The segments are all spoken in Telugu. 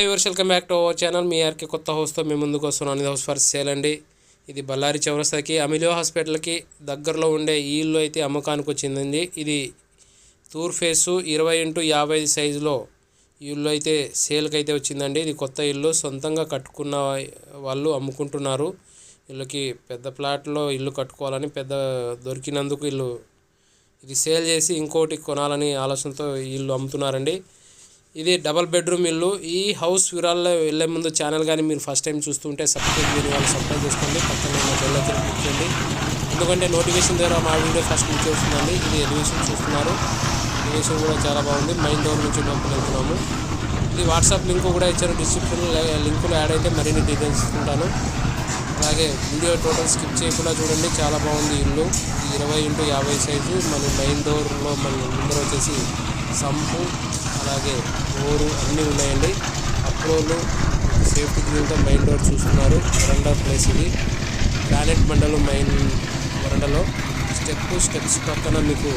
Hi viewers welcome back to our channel. మీ ఆర్కే కొత్త హౌస్తో మేము ముందుకు వస్తున్నాను. ఇది హౌస్ ఫర్ సేల్ అండి. ఇది బళ్ళారి చౌరస్తాకి అమిలియో హాస్పిటల్కి దగ్గరలో ఉండే ఈ ఇల్లు అయితే అమ్మకానికి వచ్చిందండి. ఇది తూర్ ఫేసు 20x50 సైజులో ఈ ఇల్లు అయితే సేల్కి అయితే వచ్చిందండి. ఇది కొత్త ఇల్లు, సొంతంగా కట్టుకున్న వాళ్ళు అమ్ముకుంటున్నారు. వీళ్ళకి పెద్ద ప్లాట్లో ఇల్లు కట్టుకోవాలని పెద్ద దొరికినందుకు ఇది సేల్ చేసి ఇంకోటి కొనాలని ఆలోచనతో ఇల్లు అమ్ముతున్నారండి. ఇది డబల్ బెడ్రూమ్ ఇల్లు. ఈ హౌస్ వివరాల్లో వెళ్ళే ముందు ఛానల్ కానీ మీరు ఫస్ట్ టైం చూస్తుంటే సబ్స్క్రైబ్ చేసుకోండి. పక్కన బెల్ అయితే క్లిక్ చేయండి, ఎందుకంటే నోటిఫికేషన్ ద్వారా మా వీడియో ఫస్ట్ నుంచి వస్తుందండి. ఇది ఎలివేషన్ చూస్తున్నారు, ఎలివేషన్ కూడా చాలా బాగుంది. మెయిన్ డోర్ నుంచి లోపల వెళ్తున్నాము. ఇది వాట్సాప్ లింక్ కూడా ఇచ్చారు, డిస్క్రిప్షన్లో లింకులు యాడ్ అయితే మరిన్ని డీటెయిల్స్ ఇస్తుంటాను. అలాగే వీడియో టోటల్ స్కిప్ చేయకుండా చూడండి, చాలా బాగుంది ఇల్లు. 20x50 size. మన మెయిన్ డోర్లో మన ముందర వచ్చేసి సంపు, అలాగే డోరు అన్నీ ఉన్నాయండి. అప్రోలు సేఫ్టీ గ్రిల్తో మెయిన్ డోర్ చూస్తున్నారు. వరండా ప్లేస్ ఇది. గ్రానైట్ బండలు మెయిన్ వరండాలో. స్టెప్స్ పక్కన మీకు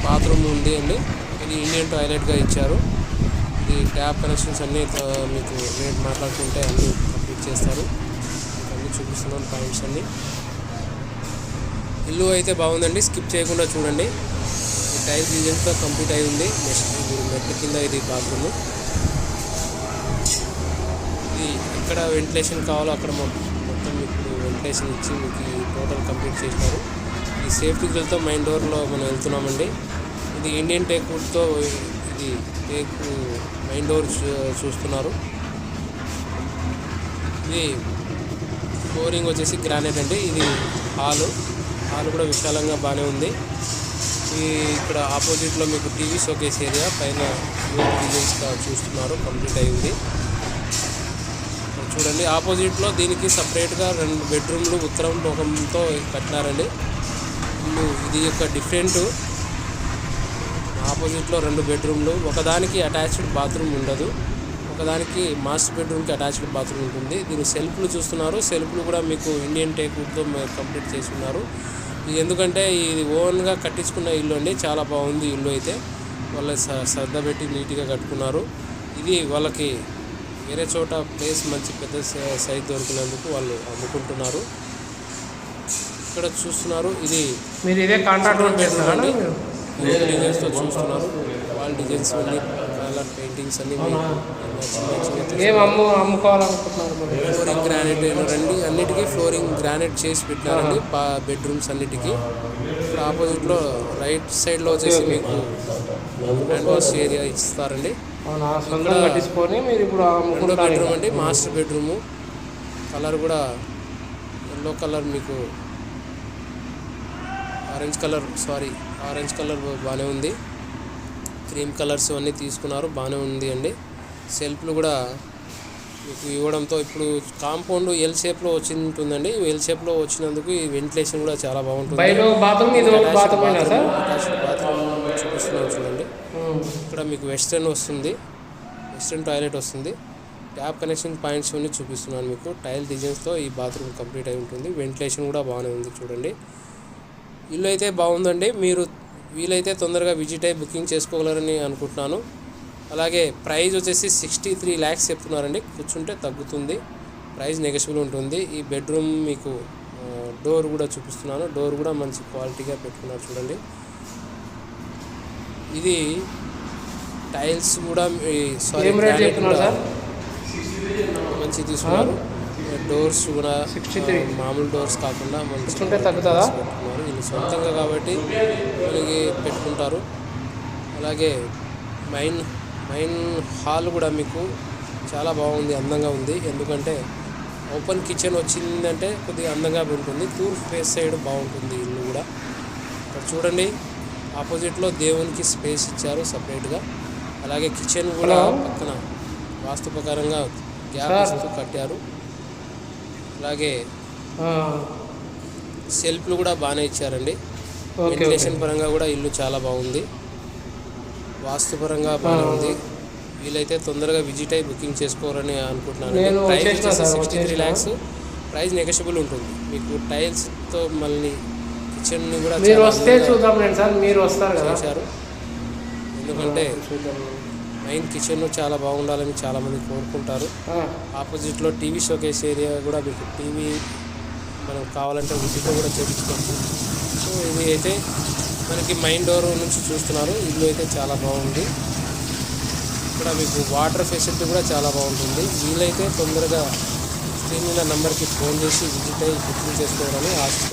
బాత్రూమ్ ఉంది అండి. ఇది ఇండియన్ టాయిలెట్గా ఇచ్చారు. ఇది ట్యాప్ కనెక్షన్స్ అన్నీ మీకు రేట్ మాట్లాడుకుంటే అన్నీ కంప్లీట్ చేస్తారు. అన్నీ చూపిస్తున్నాను పాయింట్స్ అన్నీ. ఇల్లు అయితే బాగుందండి, స్కిప్ చేయకుండా చూడండి. టైల్స్ డిజైన్తో కంప్లీట్ అయి ఉంది. నెక్స్ట్ మెట్ల కింద ఇది బాత్రూమ్. ఇది ఎక్కడ వెంటిలేషన్ కావాలో అక్కడ మొత్తం ఇప్పుడు వెంటిలేషన్ ఇచ్చి మీకు టోటల్ కంప్లీట్ చేసినారు. ఈ సేఫ్టీ గ్రిల్తో మెయిన్ డోర్లో మనం వెళ్తున్నామండి. ఇది ఇండియన్ టేక్ వుడ్తో ఇది టేక్ మెయిన్ డోర్ చూస్తున్నారు. ఇది ఫ్లోరింగ్ వచ్చేసి గ్రానైట్ అండి. ఇది హాలు కూడా విశాలంగా బాగానే ఉంది. ఇక్కడ ఆపోజిట్లో మీకు టీవీ షోకేస్ ఏరియా పైన డిజైన్స్గా చూస్తున్నారు, కంప్లీట్ అయింది. చూడండి ఆపోజిట్లో దీనికి సపరేట్గా 2 బెడ్రూమ్లు ఉత్తరం ముఖంతో కట్టినారండి ఇల్లు. ఇది ఒక డిఫరెంట్. ఆపోజిట్లో 2 బెడ్రూమ్లు, ఒకదానికి అటాచ్డ్ బాత్రూమ్ ఉండదు, ఒకదానికి మాస్టర్ బెడ్రూమ్కి అటాచ్డ్ బాత్రూమ్ ఉంటుంది. దీని సెల్ఫ్లు చూస్తున్నారు. సెల్ఫ్లు కూడా మీకు ఇండియన్ టేక్ వుడ్తో కంప్లీట్ చేసి ఉన్నారు. ఇది ఎందుకంటే ఇది ఓన్గా కట్టించుకున్న ఇల్లు అండి. చాలా బాగుంది ఇల్లు అయితే. వాళ్ళ శ్రద్ధ పెట్టి నీట్గా కట్టుకున్నారు. ఇది వాళ్ళకి వేరే చోట ప్లేస్ మంచి పెద్ద సైజ్ దొరికినందుకు వాళ్ళు అమ్ముకుంటున్నారు. ఇక్కడ చూస్తున్నారు, ఇది మీరు ఇదే కాంట్రాక్ట్ చేస్తున్నారండి. డిజైన్స్తో చూస్తున్నారు. వాళ్ళ డిజైన్స్ అన్ని కలర్ పెయింటింగ్స్ అన్ని అమ్ముకోవాలనుకుంటున్నారు. ఫ్లోరింగ్ గ్రానైట్ రండి, అన్నిటికీ ఫ్లోరింగ్ గ్రానైట్ చేసి పెట్టినారండి బెడ్రూమ్స్ అన్నిటికీ. ఇప్పుడు ఆపోజిట్లో రైట్ సైడ్లో వచ్చేసి మీకు హ్యాండ్ వాష్ ఏరియా ఇస్తారండి. రెండో బెడ్రూమ్ అండి, మాస్టర్ బెడ్రూము. కలర్ కూడా ఎల్లో కలర్, మీకు ఆరెంజ్ కలర్ బాగానే ఉంది. క్రీమ్ కలర్స్ అన్నీ తీసుకున్నారు, బాగానే ఉంది అండి. సెల్ఫ్లు కూడా మీకు ఇవ్వడంతో ఇప్పుడు కాంపౌండ్ ఎల్ షేప్లో ఉంటుందండి. ఎల్ షేప్లో వచ్చినందుకు ఈ వెంటిలేషన్ కూడా చాలా బాగుంటుంది. బాత్రూమ్ చూపిస్తున్నాను చూడండి. ఇక్కడ మీకు వెస్ట్రన్ టాయిలెట్ వస్తుంది. ట్యాప్ కనెక్షన్ పాయింట్స్ అన్నీ చూపిస్తున్నాను మీకు. టైల్ డిజైన్స్తో ఈ బాత్రూమ్ కంప్లీట్ అయి ఉంటుంది. వెంటిలేషన్ కూడా బాగానే ఉంది చూడండి. ఇల్లు అయితే బాగుందండి. మీరు వీలైతే తొందరగా విజిట్ అయ్యి బుకింగ్ చేసుకోగలరని అనుకుంటున్నాను. అలాగే ప్రైస్ వచ్చేసి 63 lakhs చెప్తున్నారండి. కూర్చుంటే తగ్గుతుంది, ప్రైస్ నెగోషియబుల్ ఉంటుంది. ఈ బెడ్రూమ్ మీకు డోర్ కూడా చూపిస్తున్నాను. డోర్ కూడా మంచి క్వాలిటీగా పెట్టుకున్నారు చూడండి. ఇది టైల్స్ కూడా మంచి తీసుకున్నారు. డోర్స్ కూడా మామూలు డోర్స్ కాకుండా మంచి పెట్టుకున్నారు. వీళ్ళు సొంతంగా కాబట్టి వీళ్ళకి పెట్టుకుంటారు. అలాగే మెయిన్ హాల్ కూడా మీకు చాలా బాగుంది, అందంగా ఉంది. ఎందుకంటే ఓపెన్ కిచెన్ వచ్చిందంటే కొద్దిగా అందంగా ఉంటుంది. తూర్పు ఫేస్ సైడ్ బాగుంటుంది ఇల్లు కూడా. ఇక్కడ చూడండి ఆపోజిట్లో దేవునికి స్పేస్ ఇచ్చారు సపరేట్గా. అలాగే కిచెన్ కూడా పక్కన వాస్తు ప్రకారంగా గ్యాప్ ఇస్తూ కట్టారు. అలాగే సెల్ఫ్లు కూడా బాగానే ఇచ్చారండి. వెంటిలేషన్ పరంగా కూడా ఇల్లు చాలా బాగుంది, వాస్తుపరంగా బాగానే ఉంది. వీలైతే తొందరగా విజిట్ అయ్యి బుకింగ్ చేసుకోవాలని అనుకుంటున్నాను. ప్రైస్ వచ్చేసి 63 lakhs. ప్రైస్ నెగోషియబుల్ ఉంటుంది. మీకు టైల్స్తో మళ్ళీ కిచెన్ని కూడా మీరు వస్తే చూద్దాం సార్. మీరు వస్తారు కదా చేశారు. ఎందుకంటే మెయిన్ కిచెన్ చాలా బాగుండాలని చాలామంది కోరుకుంటారు. ఆపోజిట్లో టీవీ షోకేస్ ఏరియా కూడా మీకు టీవీ మనం కావాలంటే వుడ్తో కూడా చేయించుకోవచ్చు. సో ఇది అయితే మనకి మెయిన్ డోర్ నుంచి చూస్తున్నారు. ఇల్లు అయితే చాలా బాగుంది. ఇక్కడ మీకు వాటర్ ఫెసిలిటీ కూడా చాలా బాగుంటుంది. వీలైతే తొందరగా స్క్రీన్ మీద నెంబర్కి ఫోన్ చేసి విజిట్ అయ్యి బుకింగ్ చేసుకోవాలని ఆశిస్తున్నాను.